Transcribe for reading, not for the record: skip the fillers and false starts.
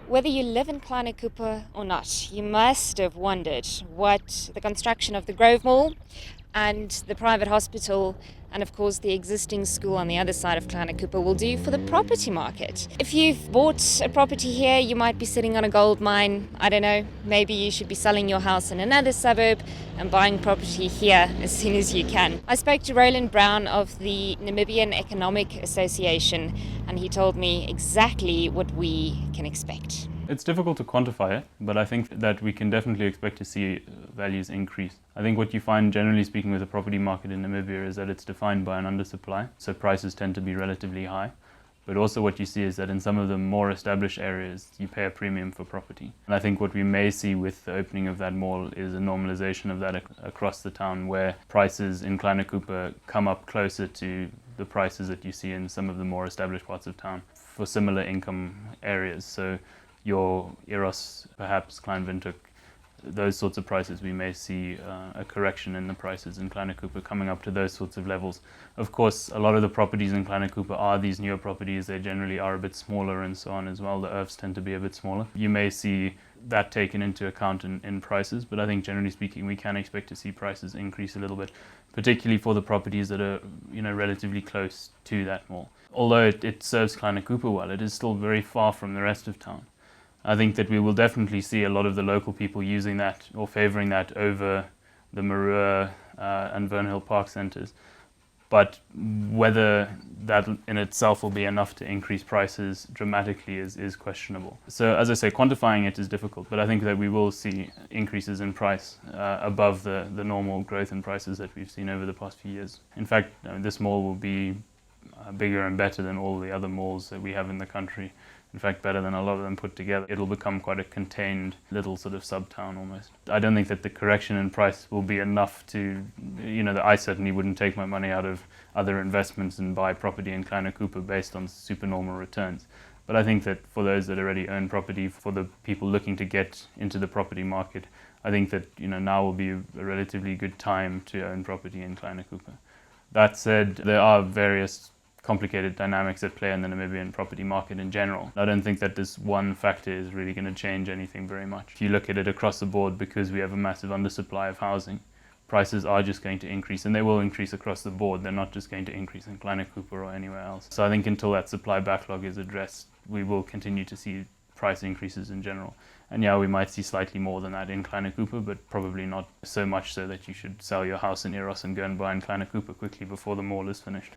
Whether you live in Kleine Kuppe or not, you must have wondered what the construction of the Grove Mall and the private hospital and of course the existing school on the other side of Kleine Kuppe will do for the property market. If you've bought a property here, you might be sitting on a gold mine. I don't know, maybe you should be selling your house in another suburb and buying property here as soon as you can. I spoke to Roland Brown of the Namibian Economic Association and he told me exactly what we can expect. It's difficult to quantify it, but I think that we can definitely expect to see values increase. I think what you find, generally speaking, with the property market in Namibia is that it's defined by an undersupply, so prices tend to be relatively high. But also what you see is that in some of the more established areas, you pay a premium for property. And I think what we may see with the opening of that mall is a normalization of that across the town, where prices in Kleine Kuppe come up closer to the prices that you see in some of the more established parts of town for similar income areas. So your Eros, perhaps Kleinwindhoek, those sorts of prices, we may see a correction in the prices in Kleine Kuppe coming up to those sorts of levels. Of course, a lot of the properties in Kleine Kuppe are these newer properties. They generally are a bit smaller and so on as well. The ERFs tend to be a bit smaller. You may see that taken into account in prices, but I think generally speaking, we can expect to see prices increase a little bit, particularly for the properties that are relatively close to that mall. Although it serves Kleine Kuppe well, it is still very far from the rest of town. I think that we will definitely see a lot of the local people using that or favouring that over the Marua and Vernhill Park centres. But whether that in itself will be enough to increase prices dramatically is questionable. So as I say, quantifying it is difficult, but I think that we will see increases in price above the normal growth in prices that we've seen over the past few years. In fact, this mall will be bigger and better than all the other malls that we have in the country. In fact, better than a lot of them put together. It'll become quite a contained little sort of sub-town almost. I don't think that the correction in price will be enough to, that I certainly wouldn't take my money out of other investments and buy property in Kleine Kuppe based on supernormal returns. But I think that for those that already own property, for the people looking to get into the property market, I think that now will be a relatively good time to own property in Kleine Kuppe. That said, there are various complicated dynamics at play in the Namibian property market in general. I don't think that this one factor is really going to change anything very much. If you look at it across the board, because we have a massive undersupply of housing, prices are just going to increase, and they will increase across the board. They're not just going to increase in Kleine Kuppe or anywhere else. So I think until that supply backlog is addressed, we will continue to see price increases in general. And yeah, we might see slightly more than that in Kleine Kuppe, but probably not so much so that you should sell your house in Eros and go and buy in Kleine Kuppe quickly before the mall is finished.